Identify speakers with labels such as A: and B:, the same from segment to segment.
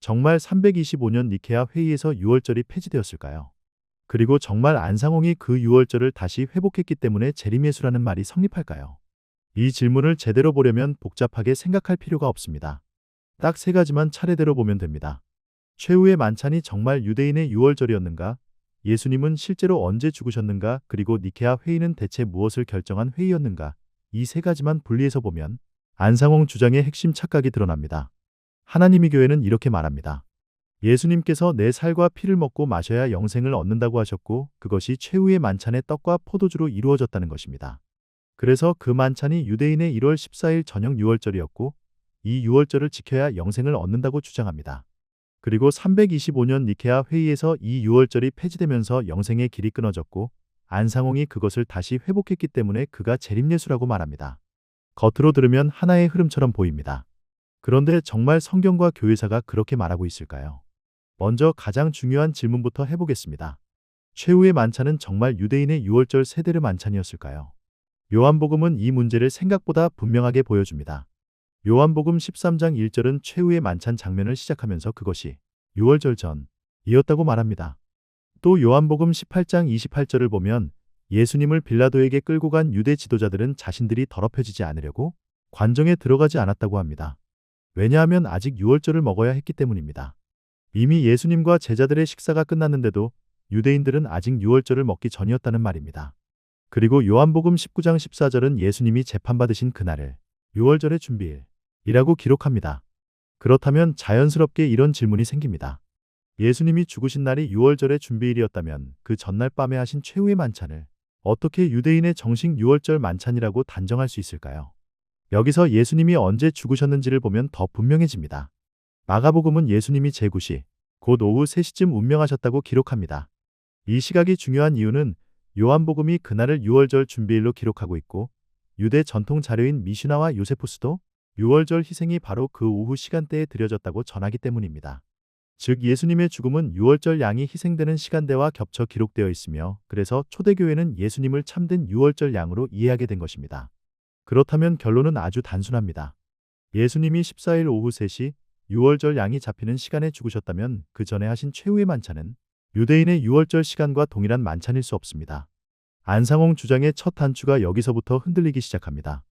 A: 정말 325년 니케아 회의에서 유월절이 폐지되었을까요? 그리고 정말 안상홍이 그 유월절을 다시 회복했기 때문에 재림예수라는 말이 성립할까요? 이 질문을 제대로 보려면 복잡하게 생각할 필요가 없습니다. 딱 세 가지만 차례대로 보면 됩니다. 최후의 만찬이 정말 유대인의 유월절이었는가? 예수님은 실제로 언제 죽으셨는가? 그리고 니케아 회의는 대체 무엇을 결정한 회의였는가? 이 세 가지만 분리해서 보면 안상홍 주장의 핵심 착각이 드러납니다. 하나님의 교회는 이렇게 말합니다. 예수님께서 내 살과 피를 먹고 마셔야 영생을 얻는다고 하셨고 그것이 최후의 만찬의 떡과 포도주로 이루어졌다는 것입니다. 그래서 그 만찬이 유대인의 1월 14일 저녁 유월절이었고 이 유월절을 지켜야 영생을 얻는다고 주장합니다. 그리고 325년 니케아 회의에서 이 유월절이 폐지되면서 영생의 길이 끊어졌고 안상홍이 그것을 다시 회복했기 때문에 그가 재림예수라고 말합니다. 겉으로 들으면 하나의 흐름처럼 보입니다. 그런데 정말 성경과 교회사가 그렇게 말하고 있을까요? 먼저 가장 중요한 질문부터 해보겠습니다. 최후의 만찬은 정말 유대인의 유월절 세대르 만찬이었을까요? 요한복음은 이 문제를 생각보다 분명하게 보여줍니다. 요한복음 13장 1절은 최후의 만찬 장면을 시작하면서 그것이 유월절 전이었다고 말합니다. 또 요한복음 18장 28절을 보면 예수님을 빌라도에게 끌고 간 유대 지도자들은 자신들이 더럽혀지지 않으려고 관정에 들어가지 않았다고 합니다. 왜냐하면 아직 유월절을 먹어야 했기 때문입니다. 이미 예수님과 제자들의 식사가 끝났는데도 유대인들은 아직 유월절을 먹기 전이었다는 말입니다. 그리고 요한복음 19장 14절은 예수님이 재판받으신 그날을 유월절의 준비일이라고 기록합니다. 그렇다면 자연스럽게 이런 질문이 생깁니다. 예수님이 죽으신 날이 유월절의 준비일이었다면 그 전날 밤에 하신 최후의 만찬을 어떻게 유대인의 정식 유월절 만찬이라고 단정할 수 있을까요? 여기서 예수님이 언제 죽으셨는지를 보면 더 분명해집니다. 마가복음은 예수님이 제9시, 곧 오후 3시쯤 운명하셨다고 기록합니다. 이 시각이 중요한 이유는 요한복음이 그날을 유월절 준비일로 기록하고 있고 유대 전통 자료인 미슈나와 요세푸스도 유월절 희생이 바로 그 오후 시간대에 드려졌다고 전하기 때문입니다. 즉 예수님의 죽음은 유월절 양이 희생되는 시간대와 겹쳐 기록되어 있으며 그래서 초대교회는 예수님을 참된 유월절 양으로 이해하게 된 것입니다. 그렇다면 결론은 아주 단순합니다. 예수님이 14일 오후 3시 유월절 양이 잡히는 시간에 죽으셨다면 그 전에 하신 최후의 만찬은 유대인의 유월절 시간과 동일한 만찬일 수 없습니다. 안상홍 주장의 첫 단추가 여기서부터 흔들리기 시작합니다.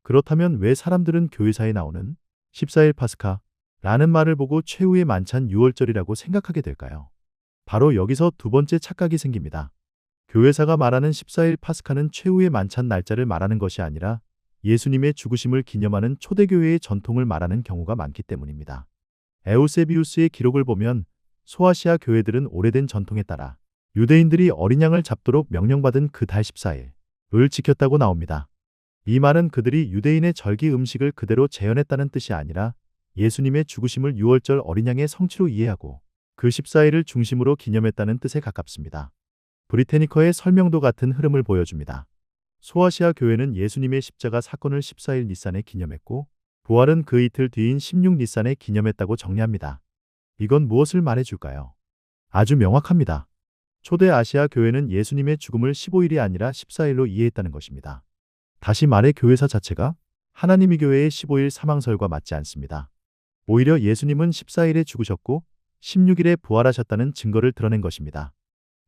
A: 그렇다면 왜 사람들은 교회사에 나오는 14일 파스카라는 말을 보고 최후의 만찬 유월절이라고 생각하게 될까요? 바로 여기서 두 번째 착각이 생깁니다. 교회사가 말하는 14일 파스카는 최후의 만찬 날짜를 말하는 것이 아니라 예수님의 죽으심을 기념하는 초대교회의 전통을 말하는 경우가 많기 때문입니다. 에우세비우스의 기록을 보면 소아시아 교회들은 오래된 전통에 따라 유대인들이 어린 양을 잡도록 명령받은 그 달 14일을 지켰다고 나옵니다. 이 말은 그들이 유대인의 절기 음식을 그대로 재현했다는 뜻이 아니라 예수님의 죽으심을 유월절 어린 양의 성취로 이해하고 그 14일을 중심으로 기념했다는 뜻에 가깝습니다. 브리테니커의 설명도 같은 흐름을 보여줍니다. 소아시아 교회는 예수님의 십자가 사건을 14일 니산에 기념했고 부활은 그 이틀 뒤인 16 니산에 기념했다고 정리합니다. 이건 무엇을 말해줄까요? 아주 명확합니다. 초대 아시아 교회는 예수님의 죽음을 15일이 아니라 14일로 이해했다는 것입니다. 다시 말해 교회사 자체가 하나님의 교회의 15일 사망설과 맞지 않습니다. 오히려 예수님은 14일에 죽으셨고 16일에 부활하셨다는 증거를 드러낸 것입니다.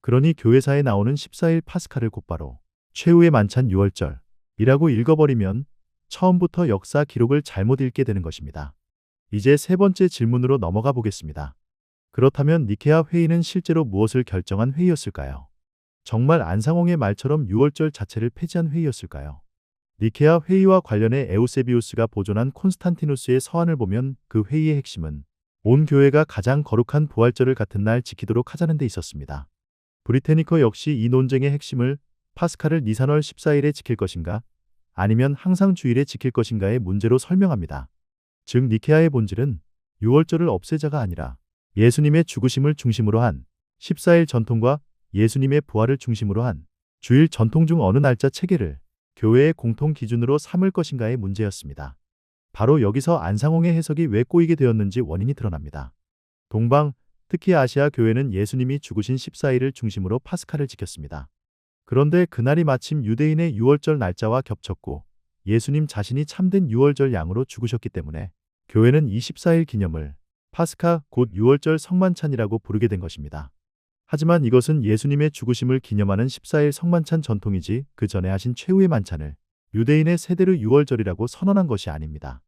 A: 그러니 교회사에 나오는 14일 파스카를 곧바로 최후의 만찬 유월절이라고 읽어버리면 처음부터 역사 기록을 잘못 읽게 되는 것입니다. 이제 세 번째 질문으로 넘어가 보겠습니다. 그렇다면 니케아 회의는 실제로 무엇을 결정한 회의였을까요? 정말 안상홍의 말처럼 유월절 자체를 폐지한 회의였을까요? 니케아 회의와 관련해 에우세비우스가 보존한 콘스탄티누스의 서한을 보면 그 회의의 핵심은 온 교회가 가장 거룩한 부활절을 같은 날 지키도록 하자는 데 있었습니다. 브리테니커 역시 이 논쟁의 핵심을 파스카를 니산월 14일에 지킬 것인가 아니면 항상 주일에 지킬 것인가의 문제로 설명합니다. 즉 니케아의 본질은 유월절을 없애자가 아니라 예수님의 죽으심을 중심으로 한 14일 전통과 예수님의 부활을 중심으로 한 주일 전통 중 어느 날짜 체계를 교회의 공통 기준으로 삼을 것인가의 문제였습니다. 바로 여기서 안상홍의 해석이 왜 꼬이게 되었는지 원인이 드러납니다. 동방, 특히 아시아 교회는 예수님이 죽으신 14일을 중심으로 파스카를 지켰습니다. 그런데 그날이 마침 유대인의 유월절 날짜와 겹쳤고 예수님 자신이 참된 유월절 양으로 죽으셨기 때문에 교회는 이 14일 기념을 파스카, 곧 유월절 성만찬이라고 부르게 된 것입니다. 하지만 이것은 예수님의 죽으심을 기념하는 14일 성만찬 전통이지 그 전에 하신 최후의 만찬을 유대인의 세대로 유월절이라고 선언한 것이 아닙니다.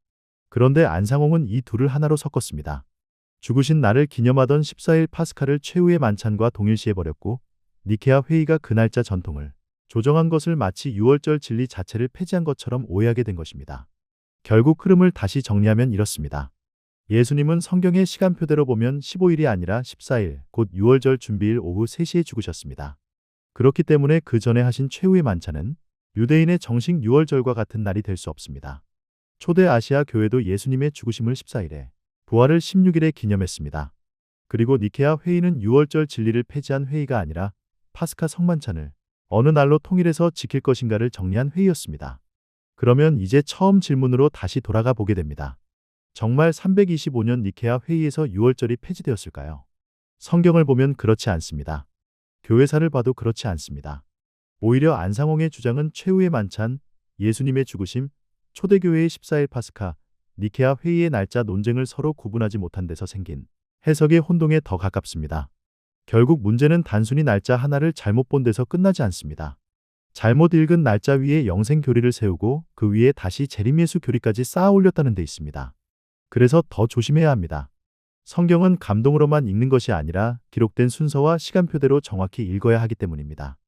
A: 그런데 안상홍은 이 둘을 하나로 섞었습니다. 죽으신 날을 기념하던 14일 파스카를 최후의 만찬과 동일시해버렸고 니케아 회의가 그 날짜 전통을 조정한 것을 마치 유월절 진리 자체를 폐지한 것처럼 오해하게 된 것입니다. 결국 흐름을 다시 정리하면 이렇습니다. 예수님은 성경의 시간표대로 보면 15일이 아니라 14일, 곧 유월절 준비일 오후 3시에 죽으셨습니다. 그렇기 때문에 그 전에 하신 최후의 만찬은 유대인의 정식 유월절과 같은 날이 될 수 없습니다. 초대 아시아 교회도 예수님의 죽으심을 14일에, 부활을 16일에 기념했습니다. 그리고 니케아 회의는 유월절 진리를 폐지한 회의가 아니라 파스카 성만찬을 어느 날로 통일해서 지킬 것인가를 정리한 회의였습니다. 그러면 이제 처음 질문으로 다시 돌아가 보게 됩니다. 정말 325년 니케아 회의에서 유월절이 폐지되었을까요? 성경을 보면 그렇지 않습니다. 교회사를 봐도 그렇지 않습니다. 오히려 안상홍의 주장은 최후의 만찬, 예수님의 죽으심, 초대교회의 14일 파스카, 니케아 회의의 날짜 논쟁을 서로 구분하지 못한 데서 생긴 해석의 혼동에 더 가깝습니다. 결국 문제는 단순히 날짜 하나를 잘못 본 데서 끝나지 않습니다. 잘못 읽은 날짜 위에 영생 교리를 세우고 그 위에 다시 재림예수 교리까지 쌓아 올렸다는 데 있습니다. 그래서 더 조심해야 합니다. 성경은 감동으로만 읽는 것이 아니라 기록된 순서와 시간표대로 정확히 읽어야 하기 때문입니다.